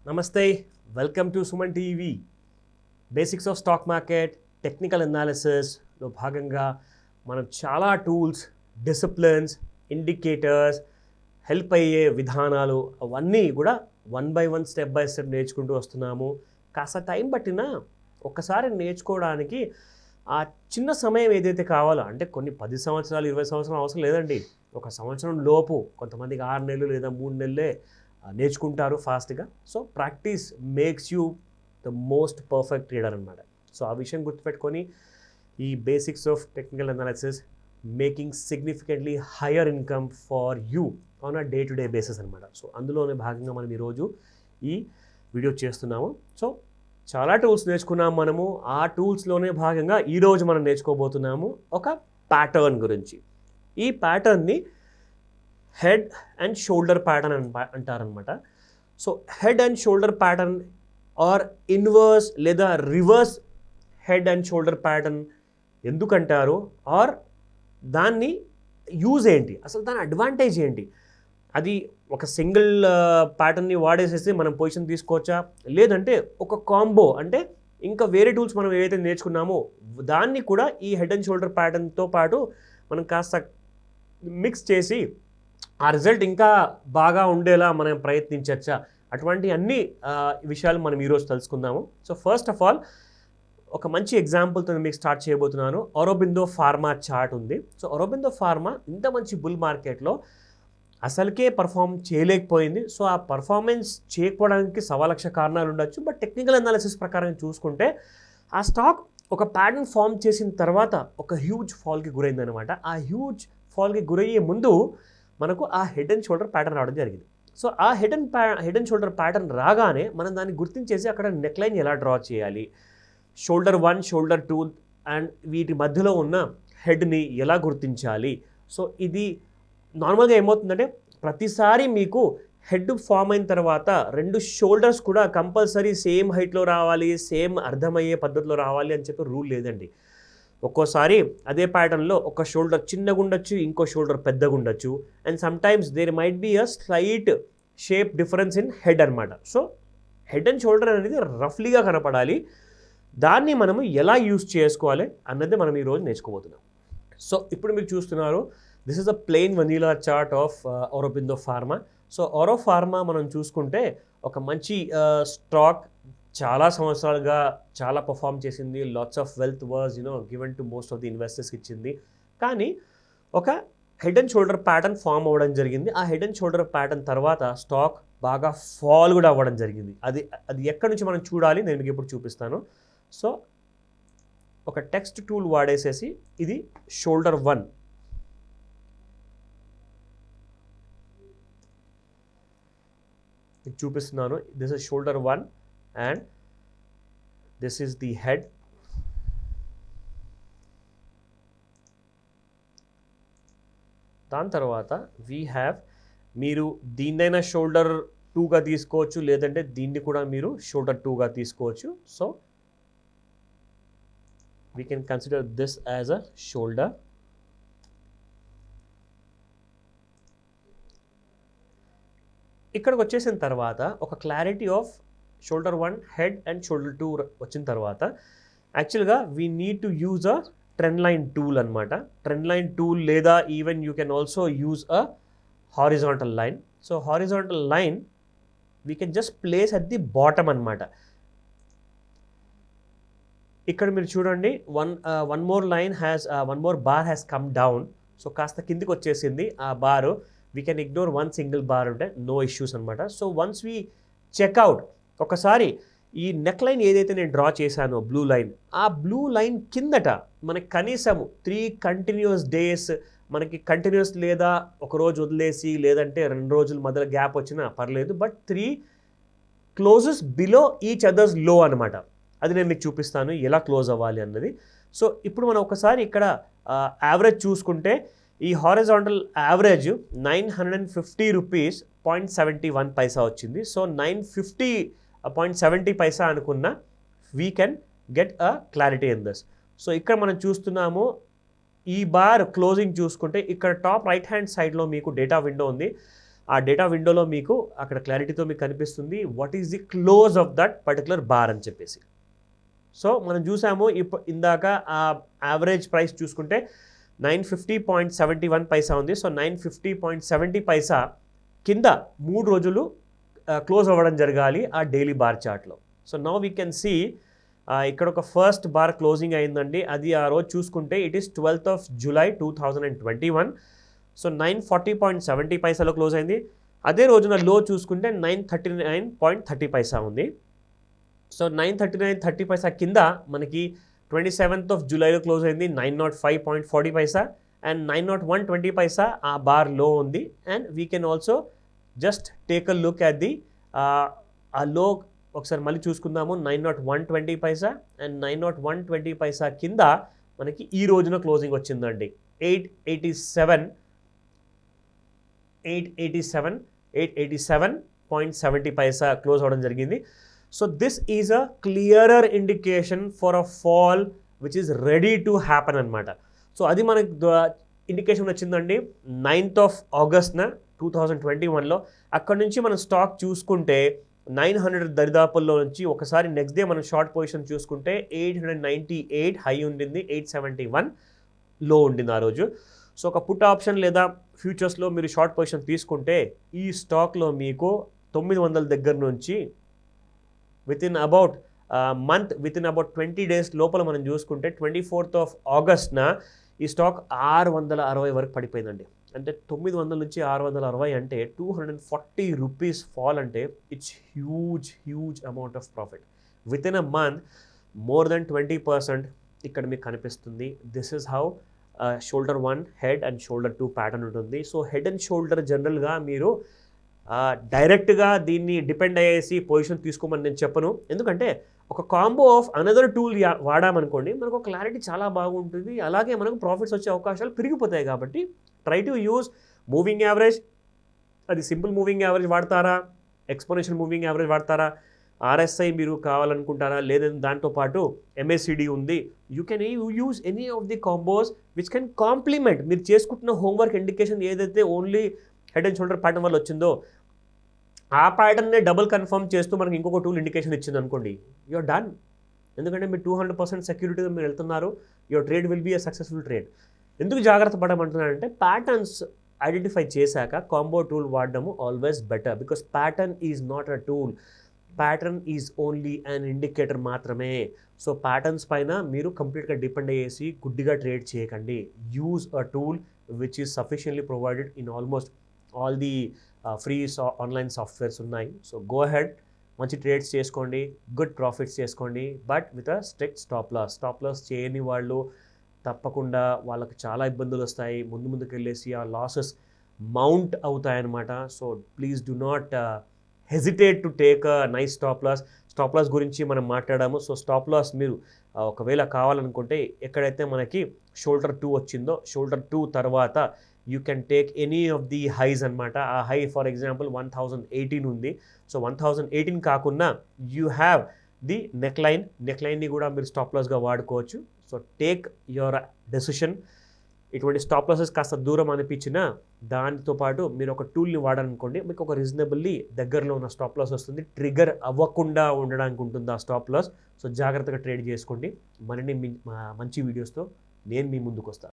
నమస్తే, welcome to Suman TV. Basics of stock market technical అనాలిసిస్లో భాగంగా మనం చాలా టూల్స్, డిసిప్లిన్స్, ఇండికేటర్స్, హెల్ప్ అయ్యే విధానాలు అవన్నీ కూడా one by one step by step నేర్చుకుంటూ వస్తున్నాము. కాస్త టైం పట్టినా ఒక్కసారి నేర్చుకోవడానికి ఆ చిన్న సమయం ఏదైతే కావాలో, అంటే కొన్ని 10 సంవత్సరాలు 20 సంవత్సరాలు అవసరం లేదండి. ఒక సంవత్సరం లోపు, కొంతమందికి 6 నెలలు లేదా 3 నెలలే నేర్చుకుంటారు ఫాస్ట్గా. So practice makes you the most perfect trader అనమాట. సో ఆ విషయం గుర్తుపెట్టుకొని ఈ basics of technical analysis making significantly higher income for you on a day to day basis అనమాట. సో అందులోనే భాగంగా మనం ఈరోజు ఈ వీడియో చేస్తున్నాము. సో చాలా టూల్స్ నేర్చుకున్నాము మనము. ఆ టూల్స్లోనే భాగంగా ఈరోజు మనం నేర్చుకోబోతున్నాము ఒక ప్యాటర్న్ గురించి. ఈ ప్యాటర్న్ని హెడ్ అండ్ షోల్డర్ ప్యాటర్న్ అంటారనమాట. So head and shoulder pattern or inverse లేదా reverse head and shoulder pattern ఎందుకంటారు, ఆర్ దాన్ని యూజ్ ఏంటి, అసలు దాని అడ్వాంటేజ్ ఏంటి, అది ఒక సింగిల్ ప్యాటర్న్ని వాడేసేసి మనం పొజిషన్ తీసుకోవచ్చా, లేదంటే ఒక కాంబో అంటే ఇంకా వేరే టూల్స్ మనం ఏవైతే నేర్చుకున్నామో దాన్ని కూడా ఈ హెడ్ అండ్ షోల్డర్ ప్యాటర్న్తో పాటు మనం కాస్త మిక్స్ చేసి ఆ రిజల్ట్ ఇంకా బాగా ఉండేలా మనం ప్రయత్నించచ్చా, అటువంటి అన్ని విషయాలు మనం ఈరోజు తెలుసుకుందాము. సో ఫస్ట్ ఆఫ్ ఆల్ ఒక మంచి ఎగ్జాంపుల్తో మీకు స్టార్ట్ చేయబోతున్నాను. ఆరోబిందో ఫార్మా చార్ట్ ఉంది. సో ఆరోబిందో ఫార్మా ఇంత మంచి బుల్ మార్కెట్లో అసలుకే పర్ఫామ్ చేయలేకపోయింది. సో ఆ పర్ఫార్మెన్స్ చేయకపోవడానికి 1,00,000 కారణాలు ఉండొచ్చు. బట్ టెక్నికల్ అనాలిసిస్ ప్రకారం చూసుకుంటే ఆ స్టాక్ ఒక ప్యాటర్న్ ఫామ్ చేసిన తర్వాత ఒక హ్యూజ్ ఫాల్కి గురైందనమాట. ఆ హ్యూజ్ ఫాల్కి గురయ్యే ముందు మనకు ఆ హెడ్ అండ్ షోల్డర్ ప్యాటర్న్ రావడం జరిగింది. సో ఆ హెడ్ అండ్ షోల్డర్ ప్యాటర్న్ రాగానే మనం దాన్ని గుర్తించేసి అక్కడ నెక్ లైన్ ఎలా డ్రా చేయాలి, షోల్డర్ 1, షోల్డర్ 2 అండ్ వీటి మధ్యలో ఉన్న హెడ్ని ఎలా గుర్తించాలి. సో ఇది నార్మల్గా ఏమవుతుందంటే ప్రతిసారి మీకు హెడ్ ఫామ్ అయిన తర్వాత 2 షోల్డర్స్ కూడా కంపల్సరీ సేమ్ హైట్లో రావాలి, సేమ్ అర్థమయ్యే పద్ధతిలో రావాలి అని చెప్పి రూల్ లేదండి. ఒక్కోసారి అదే ప్యాటర్న్లో ఒక షోల్డర్ చిన్నగా ఉండొచ్చు, ఇంకో షోల్డర్ పెద్దగా ఉండొచ్చు, and sometimes there might be a slight shape difference in head అనమాట. సో హెడ్ అండ్ షోల్డర్ అనేది రఫ్లీగా కనపడాలి. దాన్ని మనము ఎలా యూస్ చేసుకోవాలి అన్నది మనం ఈరోజు నేర్చుకోబోతున్నాం. సో ఇప్పుడు మీరు చూస్తున్నారు, this is a plain vanilla chart of Aurobindo pharma. So ఆరో ఫార్మా మనం చూసుకుంటే ఒక మంచి స్టాక్, చాలా సంవత్సరాలుగా చాలా పర్ఫామ్ చేసింది. Lots of wealth was given to most of the ఇన్వెస్టర్స్కి ఇచ్చింది. కానీ ఒక head and shoulder pattern form అవ్వడం జరిగింది. ఆ హెడ్ అండ్ షోల్డర్ ప్యాటర్న్ తర్వాత స్టాక్ బాగా ఫాల్ కూడా అవ్వడం జరిగింది. అది ఎక్కడి నుంచి మనం చూడాలి నేను మీకు ఇప్పుడు చూపిస్తాను. సో ఒక టెక్స్ట్ టూల్ వాడేసేసి ఇది షోల్డర్ 1, మీకు చూపిస్తున్నాను. This is shoulder 1 and this is the head. దాని తర్వాత వీ హ్యావ్, మీరు దీన్నైనా షోల్డర్ 2గా తీసుకోవచ్చు, లేదంటే దీన్ని కూడా మీరు షోల్డర్ 2గా తీసుకోవచ్చు. So we can consider this as a shoulder. ఇక్కడికి వచ్చేసిన తర్వాత ఒక clarity of shoulder 1 head and shoulder 2 వచ్చిన తర్వాత యాక్చువల్గా we need to use a trend line tool అనమాట. ట్రెండ్ లైన్ టూల్ లేదా even you can also use a horizontal line. So horizontal line we can just place at the bottom అనమాట. ఇక్కడ మీరు చూడండి, one more bar has come down. So కాస్త కిందికి వచ్చేసింది ఆ bar. We can ignore one single bar ఉంటే no issues అనమాట. సో వన్స్ వీ చెక్అవుట్, ఒకసారి ఈ నెక్ లైన్ ఏదైతే నేను డ్రా చేశానో బ్లూ లైన్, ఆ బ్లూ లైన్ కిందట మనకి కనీసం 3 కంటిన్యూస్ డేస్, మనకి కంటిన్యూస్ లేదా ఒక రోజు వదిలేసి లేదంటే 2 రోజుల మధ్యలో గ్యాప్ వచ్చినా పర్లేదు, but 3 closes below each others లో అనమాట. అది నేను మీకు చూపిస్తాను ఎలా క్లోజ్ అవ్వాలి అన్నది. సో ఇప్పుడు మనం ఒకసారి ఇక్కడ యావరేజ్ చూసుకుంటే ఈ హారిజాంటల్ యావరేజ్ 950 రూపీస్ 0.71 పైసా వచ్చింది. సో 950.70 పైసా అనుకున్న we can get a clarity in this. So ఇక్కడ మనం చూస్తున్నాము, ఈ బార్ క్లోజింగ్ చూసుకుంటే ఇక్కడ టాప్ రైట్ హ్యాండ్ సైడ్లో మీకు డేటా విండో ఉంది. ఆ డేటా విండోలో మీకు అక్కడ క్లారిటీతో మీకు కనిపిస్తుంది what is the close of that particular bar అని చెప్పేసి. సో మనం చూసాము ఇందాక ఆ యావరేజ్ ప్రైస్ చూసుకుంటే 950.71 పైసా ఉంది. సో 950.70 పైసా కింద 3 రోజులు క్లోజ్ అవ్వడం జరగాలి ఆ డైలీ బార్ చార్ట్లో. So now we can see ఇక్కడ ఒక ఫస్ట్ బార్ క్లోజింగ్ అయిందండి. అది ఆ రోజు చూసుకుంటే it is 12th of July 2021. So 940.70 పైసాలో క్లోజ్ అయింది. అదే రోజున లో చూసుకుంటే 939.30 పైసా ఉంది. సో 939.30 పైసా కింద మనకి 27th of Julyలో క్లోజ్ అయింది 905.40 పైసా అండ్ 901.20 పైసా ఆ బార్ లో ఉంది. And we can also just take a look at the ఆ లో ఒకసారి మళ్ళీ చూసుకుందాము. 901.20 పైసా అండ్ 901.20 పైసా కింద మనకి ఈ రోజున క్లోజింగ్ వచ్చిందండి 887.70 పైసా క్లోజ్ అవ్వడం జరిగింది. So this is a clearer indication for a fall which is ready to happen అనమాట. సో అది మనకి ఇండికేషన్ వచ్చిందండి 9th of August 2021లో. అక్కడ నుంచి మనం స్టాక్ చూసుకుంటే 900 దరిదాపుల్లో నుంచి ఒకసారి నెక్స్ట్ డే మనం షార్ట్ పొజిషన్ చూసుకుంటే 898 హై ఉండింది, 871 లో ఉండింది ఆ రోజు. సో ఒక పుట్ ఆప్షన్ లేదా ఫ్యూచర్స్లో మీరు షార్ట్ పొజిషన్ తీసుకుంటే ఈ స్టాక్లో మీకు 900 దగ్గర నుంచి within about within about 20 days లోపల మనం చూసుకుంటే 24th of August ఈ స్టాక్ 660 వరకు పడిపోయిందండి. అంటే 900 నుంచి 660 అంటే 240 రూపీస్ ఫాల్ అంటే it's huge amount of profit. Within a month more than 20% ఇక్కడ మీకు కనిపిస్తుంది. This is how shoulder 1 head and shoulder 2 pattern ఉంటుంది. సో హెడ్ అండ్ షోల్డర్ జనరల్గా మీరు డైరెక్ట్గా దీన్ని డిపెండ్ అయ్యేసి పొజిషన్ తీసుకోమని నేను చెప్పను. ఎందుకంటే ఒక కాంబో ఆఫ్ అనదర్ టూల్ వాడామనుకోండి మనకు క్లారిటీ చాలా బాగుంటుంది, అలాగే మనకు ప్రాఫిట్స్ వచ్చే అవకాశాలు పెరిగిపోతాయి. కాబట్టి try to use moving average. అది సింపుల్ మూవింగ్ యావరేజ్ వాడతారా, ఎక్స్పోనెన్షియల్ మూవింగ్ యావరేజ్ వాడతారా, ఆర్ఎస్ఐ మీరు కావాలనుకుంటారా, లేదంటే దాంతోపాటు ఎంఏసిడి ఉంది. You can use any of the combos which can complement మీరు చేసుకుంటున్న హోంవర్క్ ఇండికేషన్ ఏదైతే only head and shoulder pattern వల్ల వచ్చిందో ఆ ప్యాటర్న్నే డబుల్ కన్ఫర్మ్ చేస్తూ మనకి ఇంకొక టూల్ ఇండికేషన్ ఇచ్చింది అనుకోండి, యూఆర్ డన్. ఎందుకంటే మీరు 200% సెక్యూరిటీగా మీరు వెళ్తున్నారు. Your trade will be a successful trade. ఎందుకు జాగ్రత్త పడమంటున్నానంటే ప్యాటర్న్స్ ఐడెంటిఫై చేశాక కాంబో టూల్ వాడడము always better. Because pattern is not a tool, pattern is only an indicator మాత్రమే. సో ప్యాటర్న్స్ పైన మీరు కంప్లీట్గా డిపెండ్ అయ్యేసి గుడ్డిగా ట్రేడ్ చేయకండి. Use a tool which is sufficiently provided in almost all the free online softwares ఉన్నాయి. So go head, మంచి trades చేసుకోండి, గుడ్ ప్రాఫిట్స్ చేసుకోండి, but with a strict stop loss చేయని వాళ్ళు తప్పకుండా వాళ్ళకి చాలా ఇబ్బందులు వస్తాయి. ముందుకు వెళ్ళేసి ఆ లాసెస్ మౌంట్ అవుతాయన్నమాట. So please do not hesitate to take a nice stop loss గురించి మనం మాట్లాడాము. సో స్టాప్ లాస్ మీరు ఒకవేళ కావాలనుకుంటే ఎక్కడైతే మనకి షోల్డర్ 2 వచ్చిందో షోల్డర్ 2 తర్వాత you can take any of the highs అనమాట. ఆ హై ఫర్ ఎగ్జాంపుల్ 1018 ఉంది. సో 1018 కాకుండా యూ హ్యావ్ ది నెక్లైన్ని కూడా మీరు స్టాప్ లాస్గా వాడుకోవచ్చు. So take your decision. ఇటువంటి స్టాప్ లాసెస్ కాస్త దూరం అనిపించినా దానితో పాటు మీరు ఒక టూల్ని వాడాలనుకోండి, మీకు ఒక రీజనబుల్లీ దగ్గరలో ఉన్న స్టాప్ లాస్ వస్తుంది. ట్రిగర్ అవ్వకుండా ఉండడానికి ఉంటుంది ఆ స్టాప్ లాస్. సో జాగ్రత్తగా ట్రేడ్ చేసుకోండి. మరిన్ని మంచి వీడియోస్తో నేను మీ ముందుకు వస్తాను.